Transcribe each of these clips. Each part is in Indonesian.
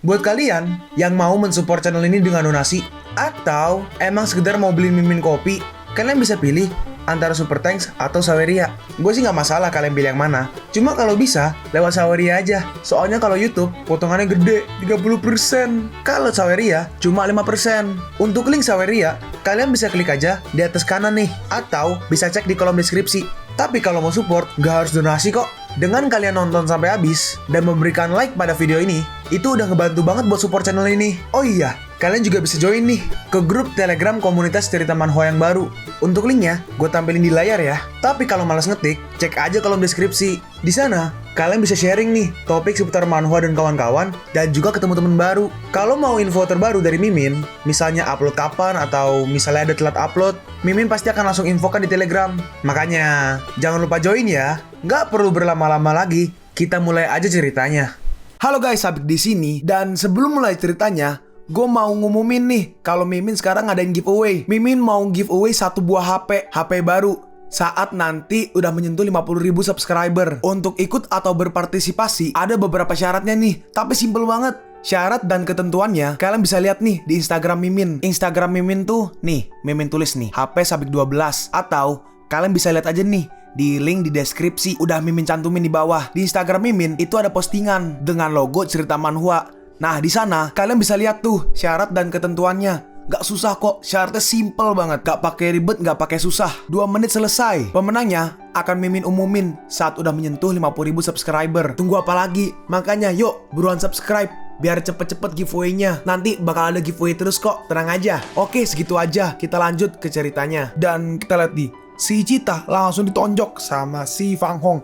Buat kalian yang mau mensupport channel ini dengan donasi, atau emang sekedar mau beli mimin kopi, kalian bisa pilih antara Super Thanks atau Saweria. Gue sih nggak masalah kalian pilih yang mana. Cuma kalau bisa, lewat Saweria aja. Soalnya kalau YouTube, potongannya gede, 30%. Kalau Saweria, cuma 5%. Untuk link Saweria, kalian bisa klik aja di atas kanan nih. Atau bisa cek di kolom deskripsi. Tapi kalau mau support, nggak harus donasi kok. Dengan kalian nonton sampai habis dan memberikan like pada video ini, itu udah ngebantu banget buat support channel ini. Oh iya, kalian juga bisa join nih ke grup Telegram komunitas cerita manhwa yang baru. Untuk linknya, gue tampilin di layar ya. Tapi kalau malas ngetik, cek aja kolom deskripsi. Di sana, kalian bisa sharing nih topik seputar manhwa dan kawan-kawan, dan juga ketemu teman baru. Kalau mau info terbaru dari Mimin, misalnya upload kapan atau misalnya ada telat upload, Mimin pasti akan langsung infokan di Telegram. Makanya, jangan lupa join ya. Nggak perlu berlama-lama lagi, kita mulai aja ceritanya. Halo guys, Sabik di sini, dan sebelum mulai ceritanya, gue mau ngumumin nih kalau Mimin sekarang ngadain giveaway. Mimin mau giveaway satu buah HP baru saat nanti udah menyentuh 50.000 subscriber. Untuk ikut atau berpartisipasi ada beberapa syaratnya nih, tapi simple banget. Syarat dan ketentuannya kalian bisa lihat nih di Instagram Mimin. Instagram Mimin tuh nih, Mimin tulis nih HP Sabik 12, atau kalian bisa lihat aja nih di link di deskripsi, udah Mimin cantumin di bawah. Di Instagram Mimin itu ada postingan dengan logo cerita manhwa. Nah, di sana kalian bisa lihat tuh syarat dan ketentuannya. Gak susah kok, syaratnya simple banget. Gak pakai ribet, gak pakai susah. 2 menit selesai. Pemenangnya akan Mimin umumin saat udah menyentuh 50.000 subscriber. Tunggu apa lagi? Makanya yuk, buruan subscribe biar cepet-cepet giveaway-nya. Nanti bakal ada giveaway terus kok, tenang aja. Oke, segitu aja. Kita lanjut ke ceritanya. Dan kita lihat nih, si Cita langsung ditonjok sama si Fang Hong.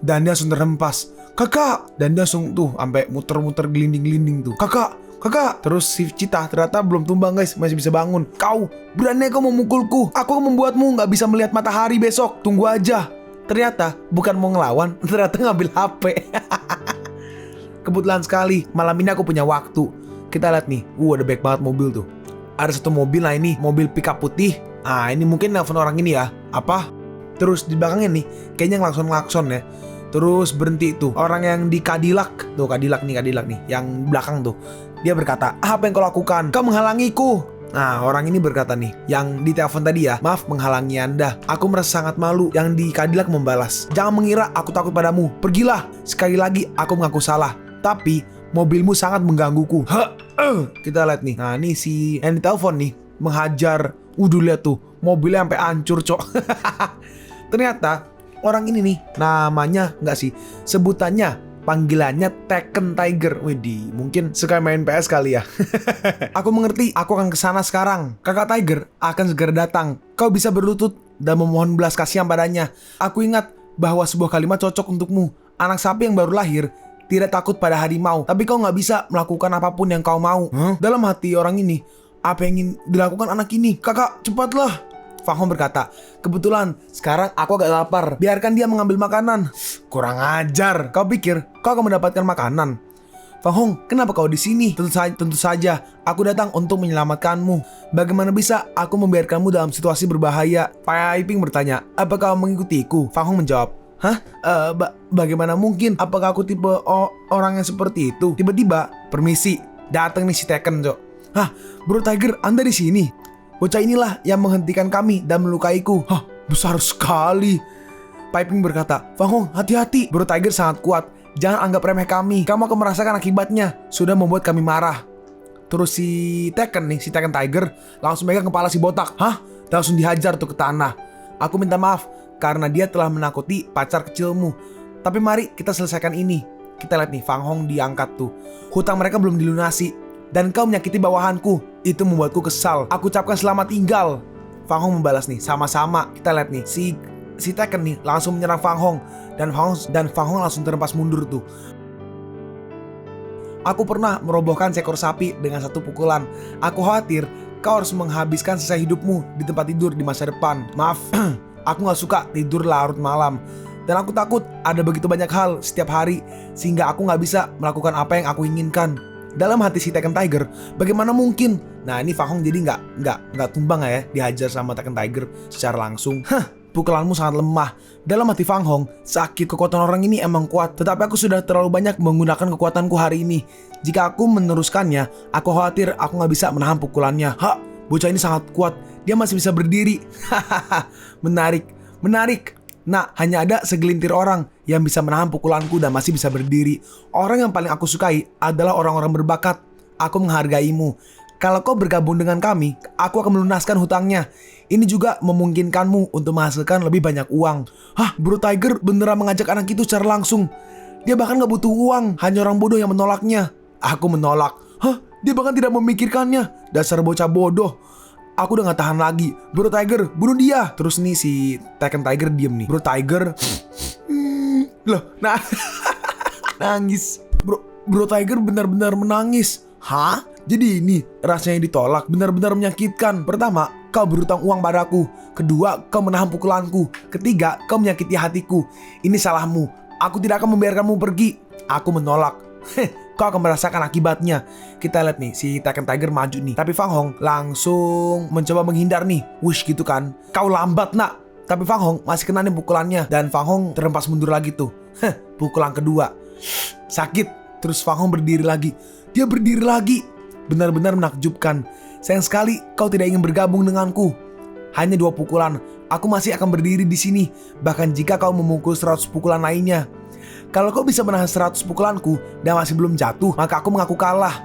Dan dia langsung terhempas. Kakak! Dan dia langsung tuh sampai muter-muter gelinding-gelinding tuh. Kakak! Terus si Cita ternyata belum tumbang guys, masih bisa bangun. Kau! Berani kau memukulku. Aku akan membuatmu gak bisa melihat matahari besok. Tunggu aja. Ternyata bukan mau ngelawan, ternyata ngambil HP. Kebetulan sekali, malam ini aku punya waktu. Kita lihat nih, ada banyak banget mobil tuh. Ada satu mobil lah ini, mobil pickup putih. Ah, ini mungkin nelfon orang ini ya. Apa? Terus di belakangnya nih, kayaknya ngelakson-ngelakson ya. Terus berhenti tuh, orang yang di Cadillac. Tuh Cadillac nih, yang belakang tuh. Dia berkata, apa yang kau lakukan? Kau menghalangiku. Nah, orang ini berkata nih, yang di telepon tadi ya, maaf menghalangi Anda. Aku merasa sangat malu. Yang di Cadillac membalas, jangan mengira aku takut padamu. Pergilah. Sekali lagi aku mengaku salah. Tapi mobilmu sangat menggangguku. Kita lihat nih. Nah, ini si yang di telepon nih menghajar. Lihat tuh, mobilnya sampai hancur, cok. Ternyata orang ini nih, namanya enggak sih, sebutannya panggilannya Tekken Tiger. Widih, mungkin suka main PS kali ya. Aku mengerti, aku akan kesana sekarang. Kakak Tiger akan segera datang. Kau bisa berlutut dan memohon belas kasihan padanya. Aku ingat bahwa sebuah kalimat cocok untukmu. Anak sapi yang baru lahir tidak takut pada harimau, tapi kau nggak bisa melakukan apapun yang kau mau. Dalam hati orang ini, apa yang ingin dilakukan anak ini? Kakak, cepatlah. Fang Hong berkata, kebetulan sekarang aku agak lapar. Biarkan dia mengambil makanan. Kurang ajar. Kau pikir kau akan mendapatkan makanan? Fang Hong, kenapa kau di sini? Tentu saja, aku datang untuk menyelamatkanmu. Bagaimana bisa aku membiarkanmu dalam situasi berbahaya? Pai Ping bertanya, apa kau mengikutiku? Fang Hong menjawab, hah? Bagaimana mungkin? Apakah aku tipe orang yang seperti itu? Tiba-tiba, permisi, datang nih si Tekken, Cok. Hah, Bro Tiger, Anda di sini? Bocah inilah yang menghentikan kami dan melukaiku. Hah, besar sekali. Piping berkata, Fang Hong, hati-hati. Bro Tiger sangat kuat. Jangan anggap remeh kami. Kamu akan merasakan akibatnya. Sudah membuat kami marah. Terus si Tekken Tiger langsung megang kepala si botak. Hah? Dan langsung dihajar tuh ke tanah. Aku minta maaf karena dia telah menakuti pacar kecilmu. Tapi mari kita selesaikan ini. Kita lihat nih, Fang Hong diangkat tuh. Hutang mereka belum dilunasi. Dan kau menyakiti bawahanku. Itu membuatku kesal. Aku ucapkan selamat tinggal. Fang Hong membalas nih, sama-sama. Kita lihat nih, si Tekken nih langsung menyerang Fang Hong. Dan Fang Hong langsung terhempas mundur tuh. Aku pernah merobohkan seekor sapi dengan satu pukulan. Aku khawatir kau harus menghabiskan sisa hidupmu di tempat tidur di masa depan. Maaf, aku gak suka tidur larut malam. Dan aku takut ada begitu banyak hal setiap hari sehingga aku gak bisa melakukan apa yang aku inginkan. Dalam hati si Tekken Tiger, bagaimana mungkin? Nah, ini Fang Hong jadi nggak tumbang ya, dihajar sama Tekken Tiger secara langsung. pukulanmu sangat lemah. Dalam hati Fang Hong, sakit, kekuatan orang ini emang kuat, tetapi aku sudah terlalu banyak menggunakan kekuatanku hari ini. Jika aku meneruskannya, aku khawatir aku gak bisa menahan pukulannya. Bocah ini sangat kuat, dia masih bisa berdiri. Hahaha, menarik. Nah, hanya ada segelintir orang yang bisa menahan pukulanku dan masih bisa berdiri. Orang yang paling aku sukai adalah orang-orang berbakat. Aku menghargaimu. Kalau kau bergabung dengan kami, aku akan melunaskan hutangnya. Ini juga memungkinkanmu untuk menghasilkan lebih banyak uang. Bro Tiger beneran mengajak anak itu secara langsung. Dia bahkan gak butuh uang, hanya orang bodoh yang menolaknya. Aku menolak. Dia bahkan tidak memikirkannya. Dasar bocah bodoh. Aku udah gak tahan lagi. Bro Tiger, bunuh dia. Terus nih si Tekken Tiger diem nih. Bro Tiger loh, nah nangis. Bro Tiger benar-benar menangis. Jadi ini rasanya ditolak benar-benar menyakitkan. Pertama, kau berutang uang padaku. Kedua, kau menahan pukulanku. Ketiga, kau menyakiti hatiku. Ini salahmu. Aku tidak akan membiarkanmu pergi. Aku menolak. Kau akan merasakan akibatnya. Kita lihat nih, si Tekken Tiger maju nih. Tapi Fang Hong langsung mencoba menghindar nih. Wush gitu kan. Kau lambat nak. Tapi Fang Hong masih kena nih pukulannya. Dan Fang Hong terhempas mundur lagi tuh. Pukulan kedua. Sakit. Terus Fang Hong berdiri lagi. Dia berdiri lagi. Benar-benar menakjubkan. Sayang sekali kau tidak ingin bergabung denganku. Hanya 2 pukulan. Aku masih akan berdiri di sini. Bahkan jika kau memukul 100 pukulan lainnya. Kalau kau bisa menahan 100 pukulanku dan masih belum jatuh, maka aku mengaku kalah.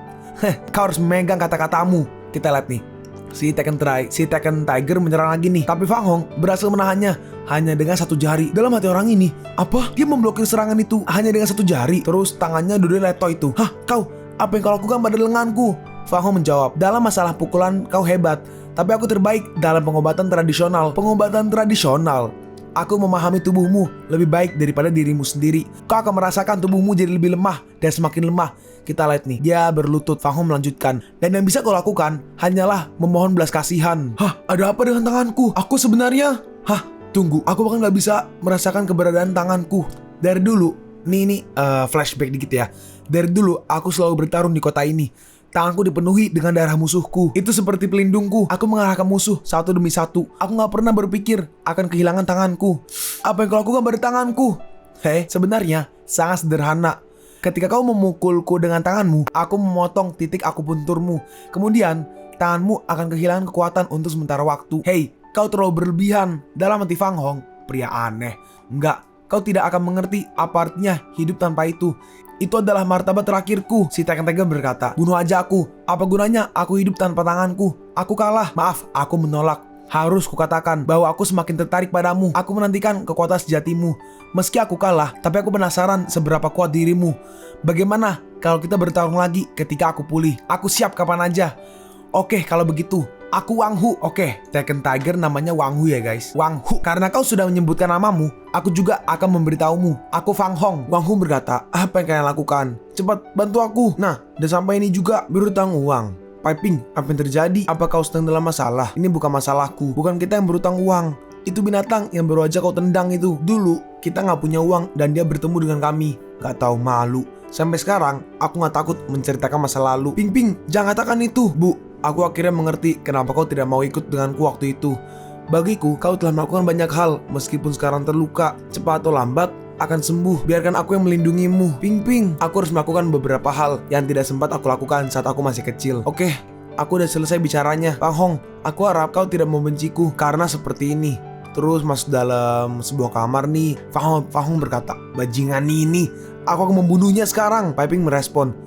Kau harus memegang kata-katamu. Kita lihat nih. Si Tekken Tiger menyerang lagi nih. Tapi Fang Hong berhasil menahannya hanya dengan 1 jari. Dalam hati orang ini, apa? Dia memblokir serangan itu hanya dengan 1 jari. Terus tangannya dua leto itu. Kau, apa yang kau lakukan pada lenganku? Fang Hong menjawab, dalam masalah pukulan kau hebat, tapi aku terbaik dalam pengobatan tradisional. Aku memahami tubuhmu lebih baik daripada dirimu sendiri. Kau akan merasakan tubuhmu jadi lebih lemah dan semakin lemah. Kita lihat nih, dia berlutut. Fang Hong melanjutkan, dan yang bisa kau lakukan hanyalah memohon belas kasihan. Ada apa dengan tanganku? Aku sebenarnya... Tunggu, aku bahkan gak bisa merasakan keberadaan tanganku. Dari dulu, ini flashback dikit ya. Dari dulu, aku selalu bertarung di kota ini. Tanganku dipenuhi dengan darah musuhku. Itu seperti pelindungku. Aku mengalahkan musuh satu demi satu. Aku gak pernah berpikir akan kehilangan tanganku. Apa yang kau lakukan pada tanganku? Sebenarnya sangat sederhana. Ketika kau memukulku dengan tanganmu, aku memotong titik akupunturmu. Kemudian, tanganmu akan kehilangan kekuatan untuk sementara waktu. Kau terlalu berlebihan. Dalam hati Fang Hong, pria aneh. Enggak, kau tidak akan mengerti apa artinya hidup tanpa itu. Itu adalah martabat terakhirku. Si Tekken Tiger berkata, bunuh aja aku. Apa gunanya aku hidup tanpa tanganku? Aku kalah. Maaf, aku menolak. Harus kukatakan bahwa aku semakin tertarik padamu. Aku menantikan kekuatan sejatimu. Meski aku kalah, tapi aku penasaran seberapa kuat dirimu. Bagaimana kalau kita bertarung lagi ketika aku pulih? Aku siap kapan aja. Oke, kalau begitu aku Wang Hu. Oke, Tekken Tiger namanya Wang Hu ya guys. Wang Hu. Karena kau sudah menyebutkan namamu, aku juga akan memberitahumu. Aku Fang Hong. Wang Hu berkata, apa yang kalian lakukan? Cepat bantu aku. Nah, dan sampai ini juga berutang uang. Piping, apa yang terjadi? Apa kau sedang dalam masalah? Ini bukan masalahku. Bukan kita yang berutang uang. Itu binatang yang baru aja kau tendang itu. Dulu, kita gak punya uang dan dia bertemu dengan kami. Gak tahu malu. Sampai sekarang, aku gak takut menceritakan masa lalu. Ping, jangan katakan itu. Bu, aku akhirnya mengerti kenapa kau tidak mau ikut denganku waktu itu. Bagiku, kau telah melakukan banyak hal. Meskipun sekarang terluka, cepat atau lambat akan sembuh. Biarkan aku yang melindungimu. Ping, aku harus melakukan beberapa hal yang tidak sempat aku lakukan saat aku masih kecil. Oke, aku udah selesai bicaranya. Fang Hong, aku harap kau tidak membenciku karena seperti ini. Terus masuk dalam sebuah kamar nih. Fang Hong berkata, bajingan ini, aku akan membunuhnya sekarang. Piping merespon,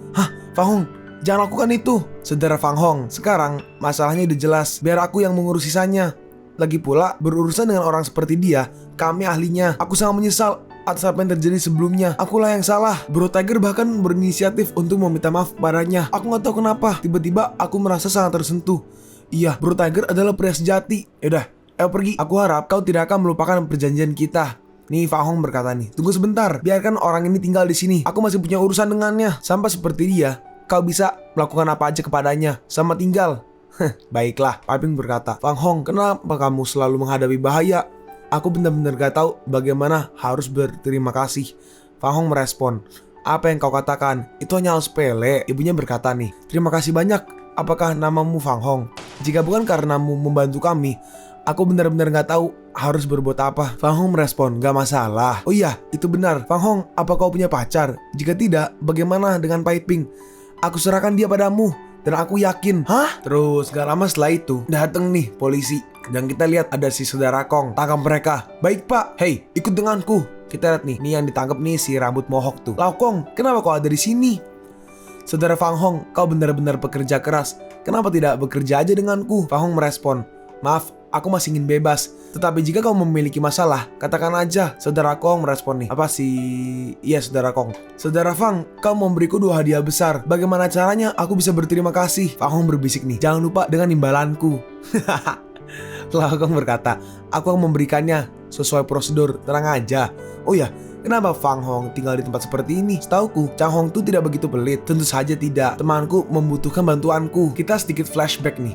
Fang Hong, jangan lakukan itu. Saudara Fang Hong, sekarang masalahnya udah jelas. Biar aku yang mengurus sisanya. Lagi pula, berurusan dengan orang seperti dia, kami ahlinya. Aku sangat menyesal atas apa yang terjadi sebelumnya. Akulah yang salah. Bro Tiger bahkan berinisiatif untuk meminta maaf padanya. Aku gak tahu kenapa, tiba-tiba aku merasa sangat tersentuh. Iya, Bro Tiger adalah pria sejati. Yaudah, ayo pergi. Aku harap kau tidak akan melupakan perjanjian kita. Nih Fang Hong berkata nih, tunggu sebentar, biarkan orang ini tinggal di sini. Aku masih punya urusan dengannya. Sampai seperti dia, kau bisa melakukan apa aja kepadanya. Sama tinggal. Baiklah, Piping berkata, Fang Hong, kenapa kamu selalu menghadapi bahaya? Aku benar-benar gak tahu bagaimana harus berterima kasih. Fang Hong merespon, apa yang kau katakan itu hanya hal sepele. Ibunya berkata nih, terima kasih banyak. Apakah namamu Fang Hong? Jika bukan karenamu membantu kami, Aku benar-benar gak tahu harus berbuat apa. Fang Hong merespon, gak masalah. Oh iya, itu benar. Fang Hong, apa kau punya pacar? Jika tidak, bagaimana dengan Piping? Aku serahkan dia padamu. Dan aku yakin. Hah? Terus gak lama setelah itu datang nih polisi. Dan kita lihat ada si saudara Kong. Tangkap mereka. Baik pak. Hei, ikut denganku. Kita lihat nih yang ditangkap nih si rambut mohok tuh. Lau Kong, kenapa kau ada di sini? Saudara Fang Hong, kau benar-benar pekerja keras. Kenapa tidak bekerja aja denganku? Fang Hong merespon, maaf, aku masih ingin bebas. Tetapi jika kau memiliki masalah, katakan aja. Saudara Kong merespon nih. Apa sih? Iya saudara Kong. Saudara Fang, kau memberiku 2 hadiah besar. Bagaimana caranya aku bisa berterima kasih? Fang Hong berbisik nih. Jangan lupa dengan imbalanku. Lau Kong berkata, aku akan memberikannya sesuai prosedur, tenang aja. Oh ya, kenapa Fang Hong tinggal di tempat seperti ini? Setauku, Chang Hong tuh tidak begitu pelit. Tentu saja tidak. Temanku membutuhkan bantuanku. Kita sedikit flashback nih.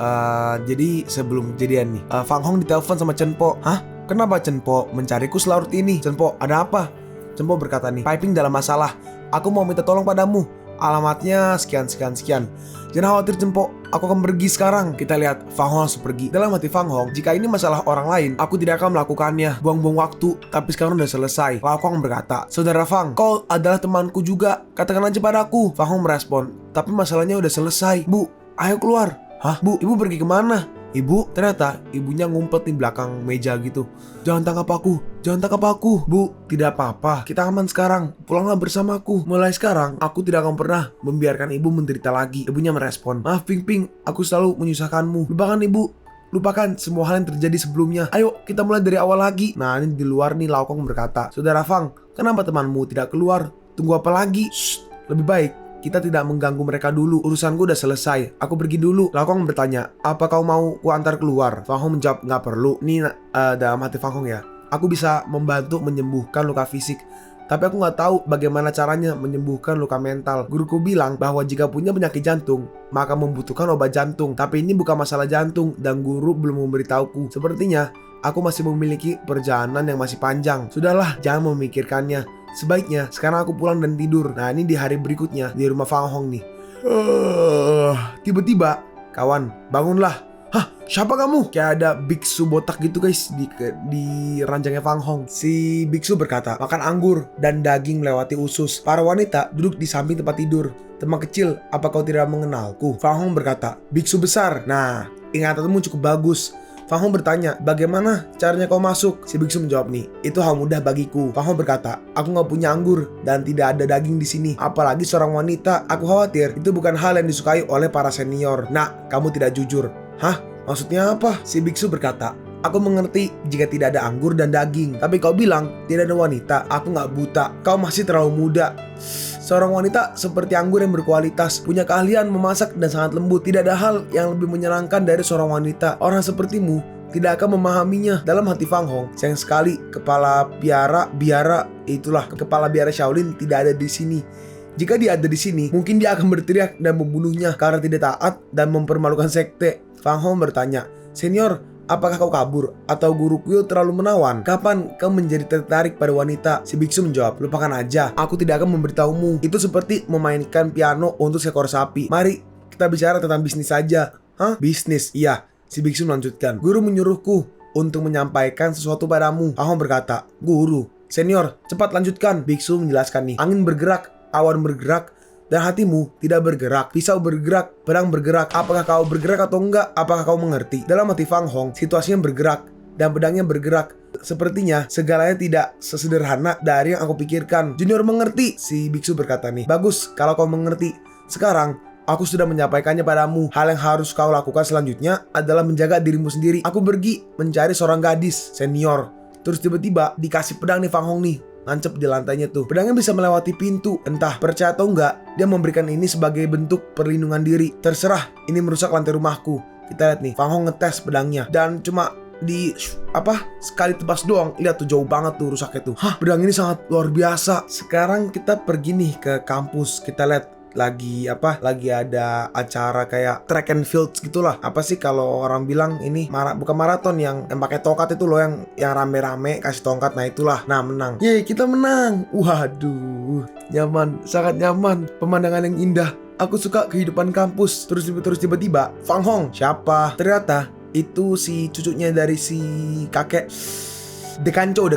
Jadi sebelum kejadian nih, Fang Hong ditelepon sama Chen Po. Hah? Kenapa Chen Po mencariku selarut ini? Chen Po, ada apa? Chen Po berkata nih, Piping dalam masalah. Aku mau minta tolong padamu. Alamatnya sekian. Jangan khawatir Chen Po, aku akan pergi sekarang. Kita lihat Fang Hong langsung pergi. Dalam hati Fang Hong, jika ini masalah orang lain, aku tidak akan melakukannya. Buang-buang waktu, tapi sekarang udah selesai. Lau Kong berkata, saudara Fang, kau adalah temanku juga. Katakan aja padaku. Fang Hong merespon, tapi masalahnya udah selesai. Bu, ayo keluar. Hah? Bu, ibu pergi kemana? Ibu, ternyata ibunya ngumpet di belakang meja gitu. Jangan tangkap aku. Bu, tidak apa-apa. Kita aman sekarang. Pulanglah bersamaku. Mulai sekarang, aku tidak akan pernah membiarkan ibu menderita lagi. Ibunya merespon, maaf Ping, aku selalu menyusahkanmu. Lupakan ibu. Lupakan semua hal yang terjadi sebelumnya. Ayo, kita mulai dari awal lagi. Nah, ini di luar nih Lau Kong berkata, saudara Fang, kenapa temanmu tidak keluar? Tunggu apa lagi? Shh, lebih baik kita tidak mengganggu mereka dulu. Urusanku udah selesai. Aku pergi dulu. Lau Kong bertanya, apa kau mau ku antar keluar? Fang Hong menjawab, nggak perlu. Ini dalam hati Fang Hong ya. Aku bisa membantu menyembuhkan luka fisik, tapi aku nggak tahu bagaimana caranya menyembuhkan luka mental. Guruku bilang bahwa jika punya penyakit jantung, maka membutuhkan obat jantung. Tapi ini bukan masalah jantung dan guru belum memberitahuku. Sepertinya aku masih memiliki perjalanan yang masih panjang. Sudahlah, jangan memikirkannya. Sebaiknya sekarang aku pulang dan tidur. Nah, ini di hari berikutnya di rumah Fang Hong nih. Tiba-tiba, kawan, bangunlah. Hah, siapa kamu? Kayak ada biksu botak gitu guys di ranjangnya Fang Hong. Si biksu berkata, makan anggur dan daging melewati usus. Para wanita duduk di samping tempat tidur. Teman kecil, apa kau tidak mengenalku? Fang Hong berkata, biksu besar. Nah, ingatanmu cukup bagus. Fang Hong bertanya, bagaimana caranya kau masuk? Si biksu menjawab nih, itu hal mudah bagiku. Fang Hong berkata, aku nggak punya anggur dan tidak ada daging di sini. Apalagi seorang wanita. Aku khawatir itu bukan hal yang disukai oleh para senior. Nak, kamu tidak jujur. Hah? Maksudnya apa? Si biksu berkata, aku mengerti jika tidak ada anggur dan daging. Tapi kau bilang tidak ada wanita. Aku nggak buta. Kau masih terlalu muda. Seorang wanita seperti anggur yang berkualitas, punya keahlian memasak dan sangat lembut. Tidak ada hal yang lebih menyenangkan dari seorang wanita. Orang sepertimu tidak akan memahaminya. Dalam hati Fang Hong, sayang sekali kepala biara Shaolin tidak ada di sini. Jika dia ada di sini, mungkin dia akan berteriak dan membunuhnya karena tidak taat dan mempermalukan sekte. Fang Hong bertanya, senior, apakah kau kabur atau guru Kuil terlalu menawan? Kapan kau menjadi tertarik pada wanita? Si biksu menjawab, lupakan aja. Aku tidak akan memberitahumu. Itu seperti memainkan piano untuk seekor sapi. Mari kita bicara tentang bisnis saja. Hah? Bisnis? Iya. Si biksu melanjutkan, guru menyuruhku untuk menyampaikan sesuatu padamu. Fang Hong berkata, guru, senior, cepat lanjutkan. Biksu menjelaskan nih, angin bergerak, awan bergerak, dan hatimu tidak bergerak. Pisau bergerak, pedang bergerak. Apakah kau bergerak atau enggak? Apakah kau mengerti? Dalam hati Fang Hong, situasinya bergerak dan pedangnya bergerak. Sepertinya segalanya tidak sesederhana dari yang aku pikirkan. Junior mengerti, si biksu berkata nih. Bagus, kalau kau mengerti. Sekarang aku sudah menyampaikannya padamu. Hal yang harus kau lakukan selanjutnya adalah menjaga dirimu sendiri. Aku pergi mencari seorang gadis senior. Terus tiba-tiba dikasih pedang nih Fang Hong nih, nancep di lantainya tuh. Pedangnya bisa melewati pintu. Entah percaya atau enggak, dia memberikan ini sebagai bentuk perlindungan diri. Terserah, ini merusak lantai rumahku. Kita lihat nih, Fang Hong ngetes pedangnya dan cuma sekali tebas doang. Lihat tuh, jauh banget tuh rusaknya tuh. Hah, pedang ini sangat luar biasa. Sekarang kita pergi nih ke kampus. Kita lihat lagi ada acara kayak track and field gitulah. Apa sih kalau orang bilang ini bukan maraton yang pakai tongkat itu loh, yang rame-rame kasih tongkat. Nah itulah. Nah, menang. Yeay, kita menang. Waduh, nyaman, sangat nyaman. Pemandangan yang indah. Aku suka kehidupan kampus. Terus tiba-tiba Fang Hong, siapa? Ternyata Itu si cucunya dari si kakek Dekanco.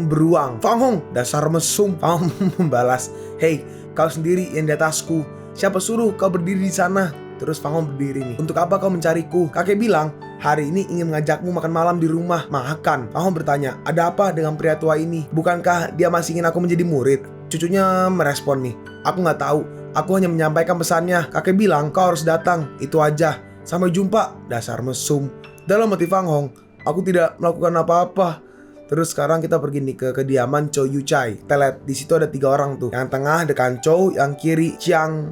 Beruang. Fang Hong, dasar mesum. Fang Hong membalas, "Hei, kau sendiri yang di atasku. Siapa suruh kau berdiri di sana?" Terus Fang Hong berdiri nih. "Untuk apa kau mencariku?" Kakek bilang, "Hari ini ingin mengajakmu makan malam di rumah." "Makan?" Fang Hong bertanya, "Ada apa dengan pria tua ini? Bukankah dia masih ingin aku menjadi murid?" Cucunya merespon nih, "Aku nggak tahu. Aku hanya menyampaikan pesannya." Kakek bilang, "Kau harus datang. Itu aja. Sampai jumpa." Dasar mesum. Dalam hati Fang Hong, "Aku tidak melakukan apa-apa." Terus sekarang kita pergi nih ke kediaman Chow Yu Chai. Kita lihat di situ ada 3 orang tuh. Yang tengah Dekan Chow, yang kiri Chiang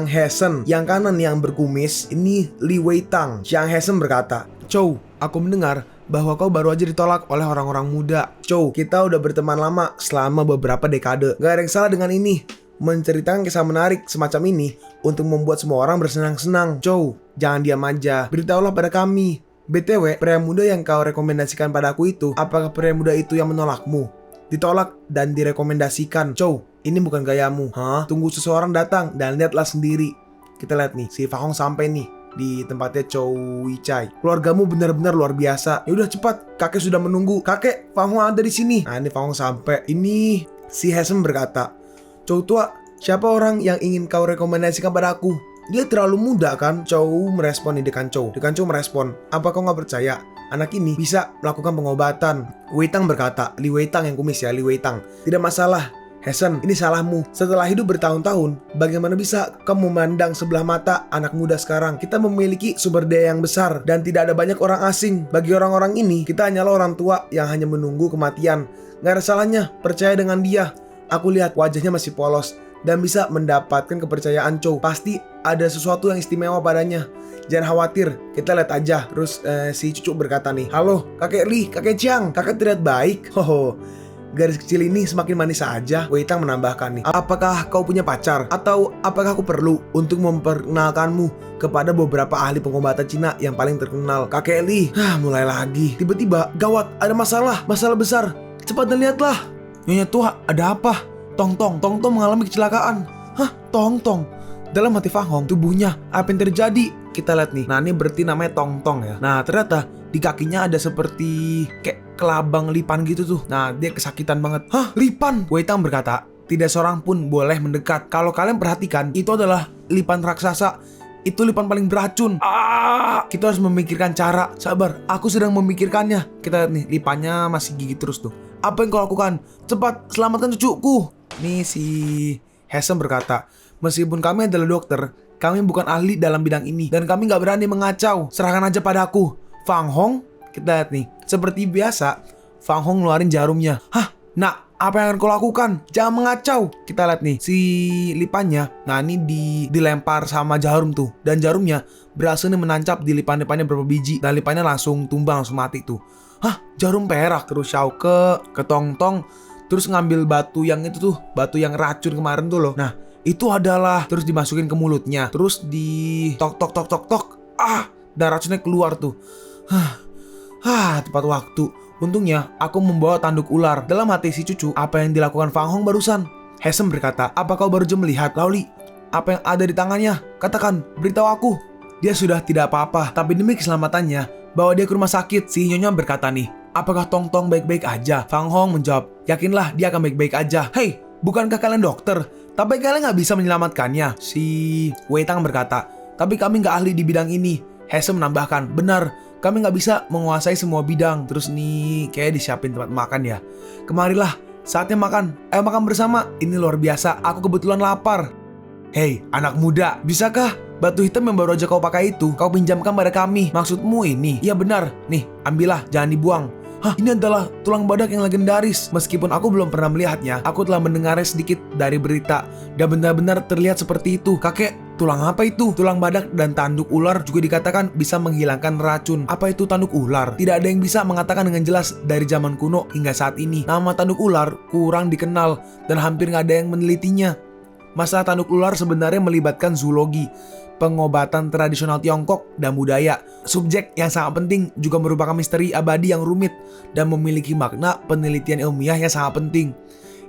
Hesen, yang kanan yang berkumis ini Li Wei Tang. Chiang Hesen berkata, "Chow, aku mendengar bahwa kau baru aja ditolak oleh orang-orang muda. Chow, kita udah berteman lama selama beberapa dekade. Gak ada yang salah dengan ini. Menceritakan kisah menarik semacam ini untuk membuat semua orang bersenang-senang. Chow, jangan diam aja. Beritahulah pada kami. BTW, pria muda yang kau rekomendasikan padaku itu, apakah pria muda itu yang menolakmu? Ditolak dan direkomendasikan. Chow, ini bukan gayamu. Hah? Tunggu seseorang datang dan lihatlah sendiri." Kita lihat nih, si Fang Hong sampai nih di tempatnya Chow Yu Chai. "Keluargamu benar-benar luar biasa. Ya udah cepat, kakek sudah menunggu. Kakek, Fang Hong ada di sini." Nah, ini Fang Hong sampai. Ini si Hesem berkata, "Chow tua, siapa orang yang ingin kau rekomendasikan padaku? Dia terlalu muda kan?" Chow merespon nih Dekan Chow merespon, "Apa kau gak percaya? Anak ini bisa melakukan pengobatan." Wei Tang berkata, Li Wei Tang yang kumis ya, Li Wei Tang, "Tidak masalah. Hesen, ini salahmu. Setelah hidup bertahun-tahun, bagaimana bisa kamu memandang sebelah mata anak muda sekarang? Kita memiliki sumber daya yang besar dan tidak ada banyak orang asing. Bagi orang-orang ini, kita hanyalah orang tua yang hanya menunggu kematian. Gak ada salahnya, percaya dengan dia. Aku lihat wajahnya masih polos dan bisa mendapatkan kepercayaan Chow. Pasti ada sesuatu yang istimewa padanya. Jangan khawatir, kita lihat aja." Terus si cucu berkata nih, "Halo, kakek Li, kakek Chiang, kakek terlihat baik. Hoho, garis kecil ini semakin manis saja." Wei Tang menambahkan nih, "Apakah kau punya pacar? Atau apakah aku perlu untuk memperkenalkanmu kepada beberapa ahli pengobatan Cina yang paling terkenal?" Kakek Li, mulai lagi. Tiba-tiba, gawat, ada masalah besar. Cepat dan lihatlah. "Nyonya tua, ada apa?" Tong Tong mengalami kecelakaan." "Hah? Tong Tong?" Dalam hati Fang Hong, tubuhnya, apa yang terjadi? Kita lihat nih. Nah, ini berarti namanya Tong Tong ya. Nah, ternyata di kakinya ada seperti kayak kelabang lipan gitu tuh. Nah, dia kesakitan banget. "Hah? Lipan?" Wei Tang berkata, "Tidak seorang pun boleh mendekat. Kalau kalian perhatikan, itu adalah lipan raksasa. Itu lipan paling beracun. Kita harus memikirkan cara. Sabar, aku sedang memikirkannya." Kita lihat nih, lipannya masih gigit terus tuh. "Apa yang kau lakukan? Cepat, selamatkan cucuku." Nih si Hesem berkata, "Meskipun kami adalah dokter, kami bukan ahli dalam bidang ini. Dan kami gak berani mengacau. Serahkan aja padaku." Fang Hong, kita lihat nih. Seperti biasa, Fang Hong ngeluarin jarumnya. "Hah? Nak, apa yang akan kau lakukan? Jangan mengacau." Kita lihat nih, si lipannya, nah ini dilempar sama jarum tuh. Dan jarumnya berhasil nih menancap di lipan-lipannya beberapa biji. Dan lipannya langsung tumbang, langsung mati tuh. "Hah? Jarum perak?" Terus Xiao ke Tong Tong, terus ngambil batu yang itu tuh, batu yang racun kemarin tuh loh. Nah, itu adalah, terus dimasukin ke mulutnya. Terus di tok. Dan racunnya keluar tuh. Tepat waktu. Untungnya aku membawa tanduk ular. Dalam hati si cucu, apa yang dilakukan Fang Hong barusan? Hesem berkata, "Apa kau baru aja melihat? Lauli, apa yang ada di tangannya? Katakan, beritahu aku." Dia sudah tidak apa-apa, tapi demi keselamatannya, bawa dia ke rumah sakit. Si nyonya berkata nih, "Apakah Tong Tong baik-baik aja?" Fang Hong menjawab, "Yakinlah dia akan baik-baik aja." "Hei, bukankah kalian dokter? Tapi kalian gak bisa menyelamatkannya." Si Wei Tang berkata, "Tapi kami gak ahli di bidang ini." Hesem menambahkan, "Benar, kami gak bisa menguasai semua bidang." Terus nih, kayak disiapin tempat makan ya. "Kemarilah, saatnya makan. Ayo makan bersama. Ini luar biasa, aku kebetulan lapar." "Hei, anak muda, bisakah batu hitam yang baru aja kau pakai itu kau pinjamkan pada kami? Maksudmu ini?" "Iya benar, nih ambillah, jangan dibuang." "Hah, ini adalah tulang badak yang legendaris. Meskipun aku belum pernah melihatnya, aku telah mendengarnya sedikit dari berita dan benar-benar terlihat seperti itu." "Kakek, tulang apa itu?" "Tulang badak dan tanduk ular juga dikatakan bisa menghilangkan racun." "Apa itu tanduk ular?" Tidak ada yang bisa mengatakan dengan jelas dari zaman kuno hingga saat ini. Nama tanduk ular kurang dikenal dan hampir gak ada yang menelitinya. Masalah tanduk ular sebenarnya melibatkan zoologi, pengobatan tradisional Tiongkok, dan budaya. Subjek yang sangat penting juga merupakan misteri abadi yang rumit dan memiliki makna penelitian ilmiah yang sangat penting.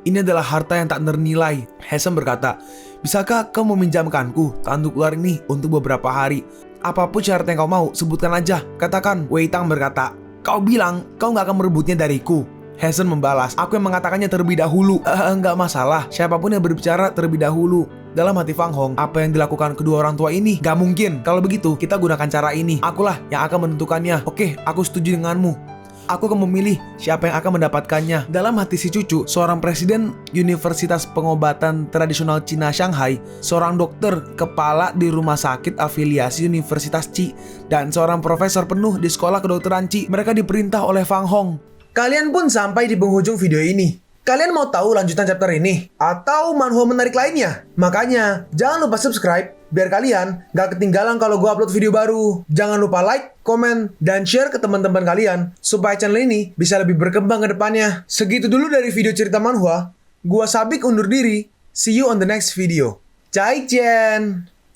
Ini adalah harta yang tak ternilai. Hesem berkata, "Bisakah kau meminjamkanku tanduk ular ini untuk beberapa hari?" Apapun syarat yang kau mau, sebutkan aja. Katakan. Wei Tang berkata, kau bilang kau nggak akan merebutnya dariku. Hazen membalas, aku yang mengatakannya terlebih dahulu. Nggak masalah, siapapun yang berbicara terlebih dahulu. Dalam hati Fang Hong, apa yang dilakukan kedua orang tua ini gak mungkin. Kalau begitu, kita gunakan cara ini. Akulah yang akan menentukannya. Oke, aku setuju denganmu. Aku akan memilih siapa yang akan mendapatkannya. Dalam hati si cucu, seorang presiden Universitas Pengobatan Tradisional Cina Shanghai, seorang dokter kepala di rumah sakit afiliasi Universitas Qi, dan seorang profesor penuh di sekolah kedokteran Qi. Mereka diperintah oleh Fang Hong. Kalian pun sampai di penghujung video ini. Kalian mau tahu lanjutan chapter ini? Atau manhwa menarik lainnya? Makanya, jangan lupa subscribe biar kalian gak ketinggalan kalau gue upload video baru. Jangan lupa like, komen, dan share ke teman-teman kalian supaya channel ini bisa lebih berkembang ke depannya. Segitu dulu dari video cerita manhwa. Gua Sabik undur diri. See you on the next video. Zaijian!